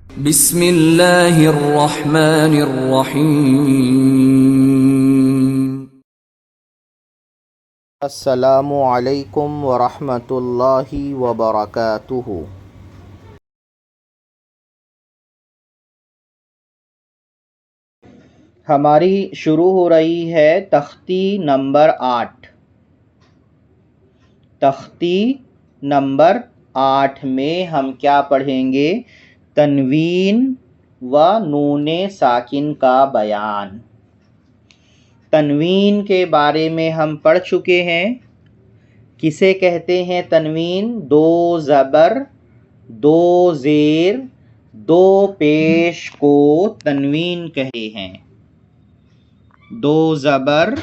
بسم اللہ الرحمن الرحیم۔ السلام علیکم ورحمۃ اللہ وبرکاتہ۔ ہماری شروع ہو رہی ہے تختی نمبر 8۔ تختی نمبر 8 میں ہم کیا پڑھیں گے؟ تنوین و نون ساکن کا بیان۔ تنوین کے بارے میں ہم پڑھ چکے ہیں۔ کسے کہتے ہیں تنوین؟ دو زبر، دو زیر، دو پیش کو تنوین کہتے ہیں۔ دو زبر،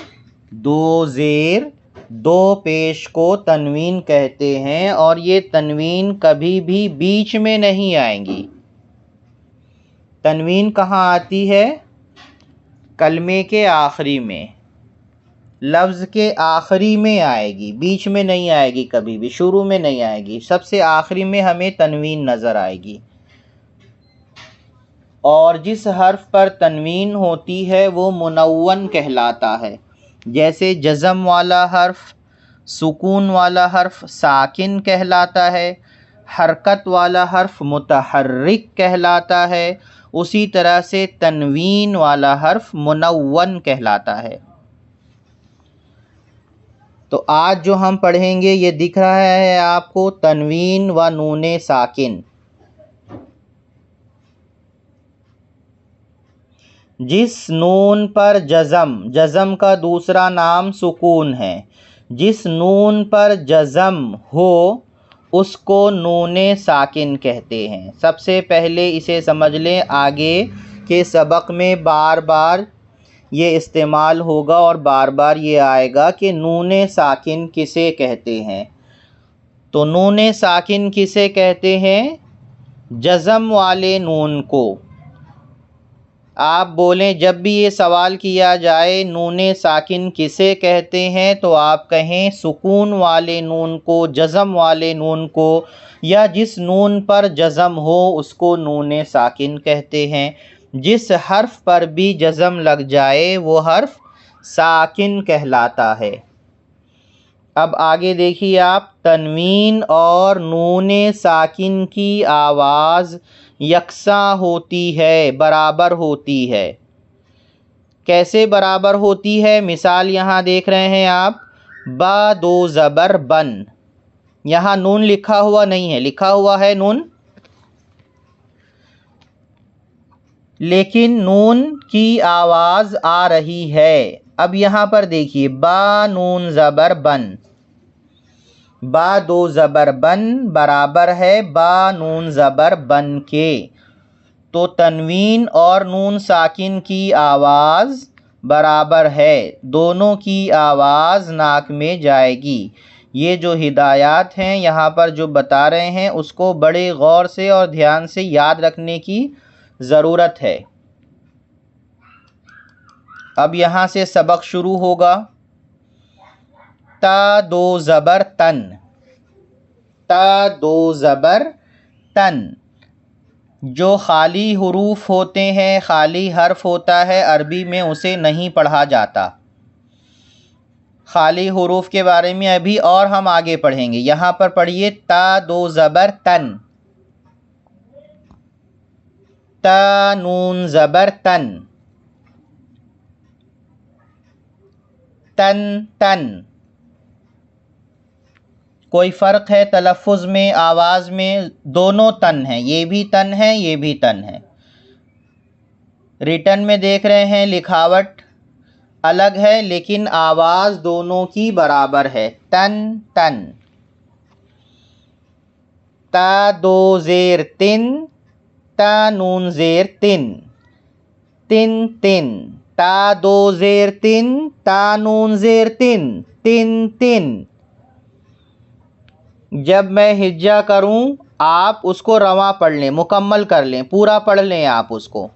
دو زیر، دو پیش کو تنوین کہتے ہیں، اور یہ تنوین کبھی بھی بیچ میں نہیں آئیں گی۔ تنوین کہاں آتی ہے؟ کلمے کے آخری میں، لفظ کے آخری میں آئے گی، بیچ میں نہیں آئے گی، کبھی بھی شروع میں نہیں آئے گی، سب سے آخری میں ہمیں تنوین نظر آئے گی۔ اور جس حرف پر تنوین ہوتی ہے وہ منون کہلاتا ہے۔ جیسے جزم والا حرف، سکون والا حرف ساکن کہلاتا ہے، حرکت والا حرف متحرک کہلاتا ہے، اسی طرح سے تنوین والا حرف منون کہلاتا ہے۔ تو آج جو ہم پڑھیں گے یہ دکھ رہا ہے آپ کو، تنوین و نون ساکن۔ جس نون پر جزم کا دوسرا نام سکون ہے، جس نون پر جزم ہو اس کو نون ساکن کہتے ہیں۔ سب سے پہلے اسے سمجھ لیں، آگے کے سبق میں بار بار یہ استعمال ہوگا اور بار بار یہ آئے گا کہ نون ساکن کسے کہتے ہیں۔ تو نون ساکن کسے کہتے ہیں؟ جزم والے نون کو۔ آپ بولیں، جب بھی یہ سوال کیا جائے نون ساکن کسے کہتے ہیں، تو آپ کہیں سکون والے نون کو، جزم والے نون کو، یا جس نون پر جزم ہو اس کو نون ساکن کہتے ہیں۔ جس حرف پر بھی جزم لگ جائے وہ حرف ساکن کہلاتا ہے۔ اب آگے دیکھیے آپ، تنوین اور نون ساکن کی آواز یکساں ہوتی ہے، برابر ہوتی ہے۔ کیسے برابر ہوتی ہے؟ مثال یہاں دیکھ رہے ہیں آپ، با دو زبر بن، یہاں نون لکھا ہوا نہیں ہے، لکھا ہوا ہے نون، لیکن نون کی آواز آ رہی ہے۔ اب یہاں پر دیکھیے، با نون زبر بن، با دو زبر بن برابر ہے با نون زبر بن کے۔ تو تنوین اور نون ساکن کی آواز برابر ہے، دونوں کی آواز ناک میں جائے گی۔ یہ جو ہدایات ہیں یہاں پر جو بتا رہے ہیں اس کو بڑے غور سے اور دھیان سے یاد رکھنے کی ضرورت ہے۔ اب یہاں سے سبق شروع ہوگا۔ تا دو زبر تن، تا دو زبر تن۔ جو خالی حروف ہوتے ہیں، خالی حرف ہوتا ہے، عربی میں اسے نہیں پڑھا جاتا۔ خالی حروف کے بارے میں ابھی اور ہم آگے پڑھیں گے۔ یہاں پر پڑھیے، تا دو زبر تن، تا نون زبر تن، تن تن۔ کوئی فرق ہے تلفظ میں، آواز میں؟ دونوں تن ہیں، یہ بھی تن ہے، یہ بھی تن ہے۔ ریٹن میں دیکھ رہے ہیں لکھاوٹ الگ ہے لیکن آواز دونوں کی برابر ہے، تن تن۔ تا دو زیر تن، تا نون زیر تن، تن تن۔ تا دو زیر تن، تا نون زیر تن، تن تن۔ جب میں ہجا کروں آپ اس کو رواں پڑھ لیں، مکمل کر لیں، پورا پڑھ لیں آپ اس کو۔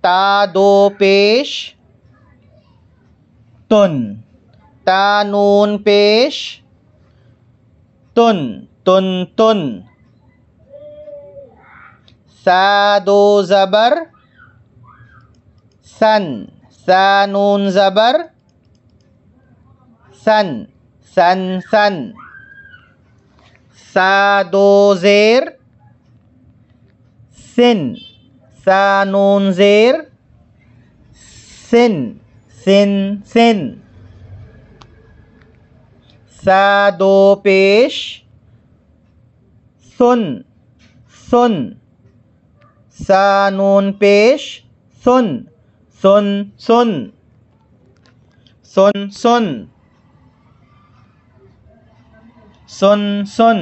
تا دو پیش تن، تا نون پیش تن، تن تن۔ سا دو زبر سن، سا نون زبر سن، سن سن. سا دو زیر سن، سا نون زیر سن، سن سن. سا دو پیش سن، سن، سا نون پیش سن، سن سن، سن سن، سن سن.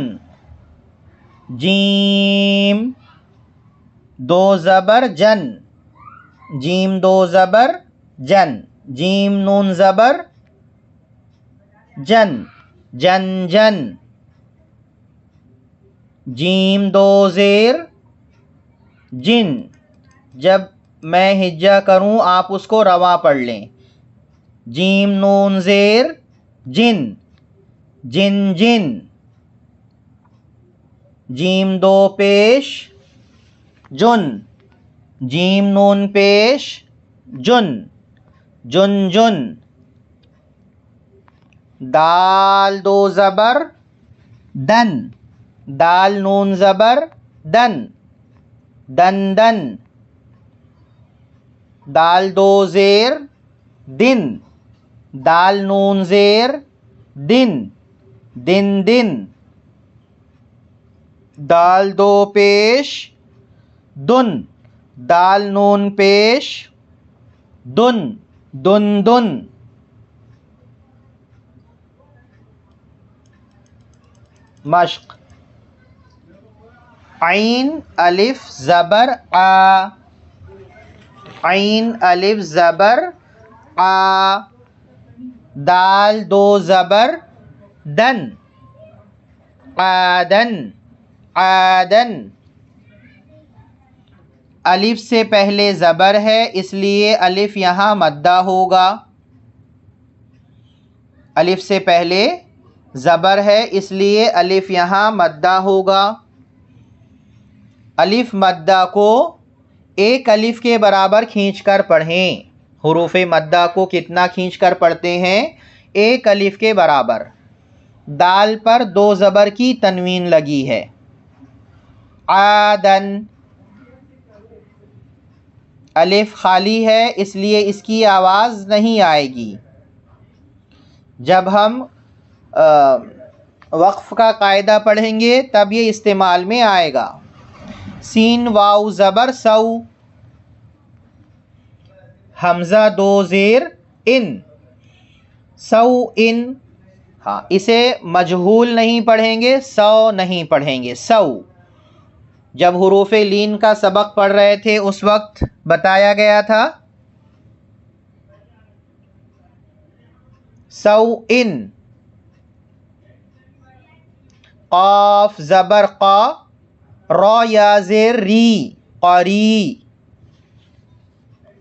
جیم دو زبر جن، جیم دو زبر جن، جیم نون زبر جن، جن جن. جیم دو زیر جن، جب میں ہجا کروں آپ اس کو رواں پڑھ لیں. جیم نون زیر جن، جن جن. جیم دو پیش جن، جیم نون پیش جن، جن جن. دال دو زبر دن، دال نون زبر دن، دن دن. دال دو زیر دن، دال نون زیر دن، دن دن. دال دو پیش دن، دال نون پیش دن، دن دن. مشق. عین الف زبر آ، عین الف زبر آ. دال دو زبر دن، آدن، آدن. الف سے پہلے زبر ہے اس لیے الف یہاں مدہ ہوگا. الف سے پہلے زبر ہے اس لیے الف یہاں مدہ ہوگا. الف مدہ کو ایک الف کے برابر کھینچ کر پڑھیں. حروف مدہ کو کتنا کھینچ کر پڑھتے ہیں؟ ایک الف کے برابر. دال پر دو زبر کی تنوین لگی ہے. عادن. الف خالی ہے اس لیے اس کی آواز نہیں آئے گی. جب ہم وقف کا قاعدہ پڑھیں گے تب یہ استعمال میں آئے گا. سین واو زبر سو، حمزہ دو زیر ان، سو ان. ہاں اسے مجہول نہیں پڑھیں گے، سو نہیں پڑھیں گے، سو. جب حروف لین کا سبق پڑھ رہے تھے اس وقت بتایا گیا تھا سو ان. قاف زبر قا، را یا زیر ری، قری،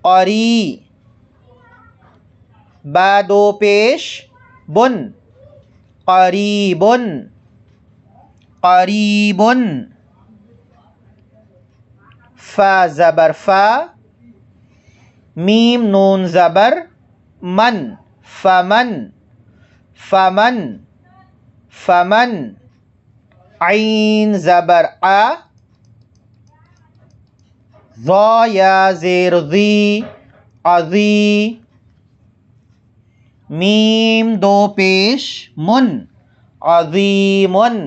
قری. با دو پیش بن، قریبن، قریبن. فا زبر فا، میم نون زبر من، فمن، فمن، فمن. عین زبر آ، ضا یا زیر ذی، عذی. میم دو پیش من، عظیمن.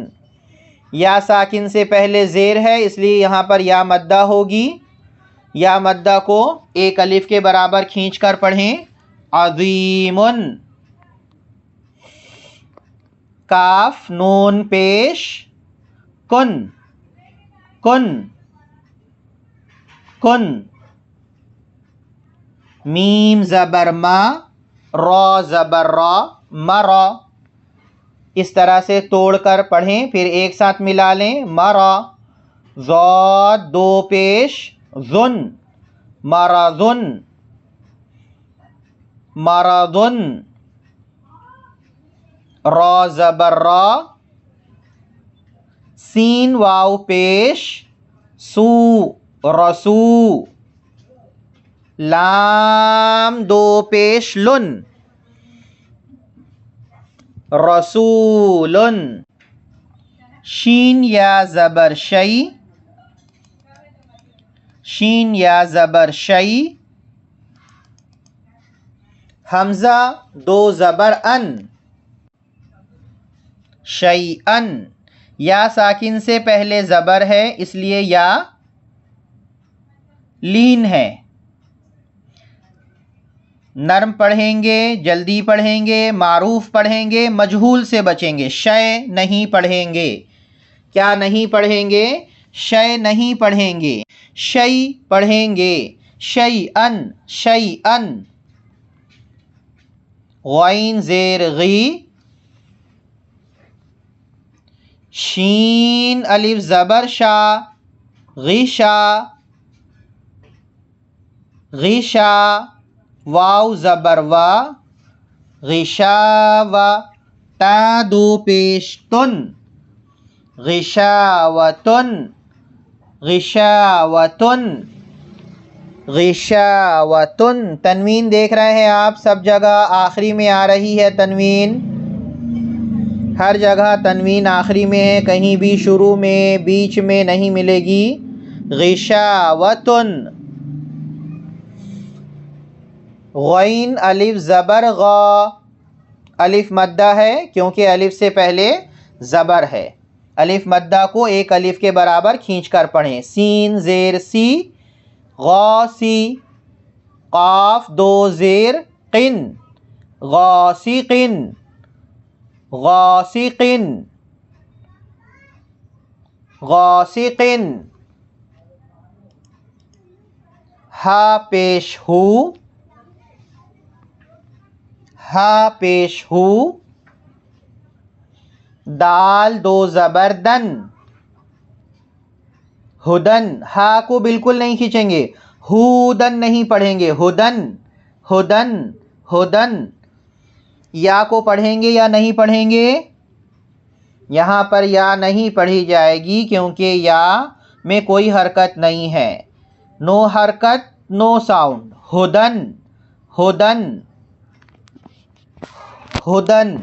یا ساکن سے پہلے زیر ہے اس لیے یہاں پر یا مدہ ہوگی. یا مدہ کو ایک الف کے برابر کھینچ کر پڑھیں، عظیمن. کاف نون پیش کن، کن، کن. میم زبر ما، را زبر را، مرا. اس طرح سے توڑ کر پڑھیں پھر ایک ساتھ ملا لیں. مرا. ضاد دو پیش ذن، مرضن، مرضن. را زبر را، سین واو پیش سو، رسو، لام دو پیش لن، رسولن، شین یا زبر شی، شین یا زبر شی، حمزہ دو زبر ان، شیئن، یا ساکن سے پہلے زبر ہے اس لیے یا لین ہے، نرم پڑھیں گے، جلدی پڑھیں گے، معروف پڑھیں گے، مجہول سے بچیں گے، شے نہیں پڑھیں گے، کیا نہیں پڑھیں گے؟ شے نہیں پڑھیں گے، شی پڑھیں گے، شیئن، شیئن، غین زیر غی، شین الف زبر شا، غشا، غشا، واو زبر وا، غشاوہ، تا دو پیش تن، غشاوتن، غشاوتن، غشاوتن، تنوین دیکھ رہے ہیں آپ سب جگہ آخری میں آ رہی ہے تنوین، ہر جگہ تنوین آخری میں ہے، کہیں بھی شروع میں بیچ میں نہیں ملے گی، غشاوتن، غین الف زبر غا، الف مدہ ہے کیونکہ الف سے پہلے زبر ہے، الف مدہ کو ایک الف کے برابر کھینچ کر پڑھیں، سین زیر سی، غاسی، قاف دو زیر قن، غاسقن، غاسقن، غاسقن، ہا پیش ہو، ہا پیش ہو، دال دو زبر دن، ہدن، ہا کو بالکل نہیں کھینچیں گے، ہودن نہیں پڑھیں گے، ہدن، ہدن، ہدن، یا کو پڑھیں گے یا نہیں پڑھیں گے؟ یہاں پر یا نہیں پڑھی جائے گی کیونکہ یا میں کوئی حرکت نہیں ہے، نو حرکت نو ساؤنڈ، ہدن، ہدن، ہدن،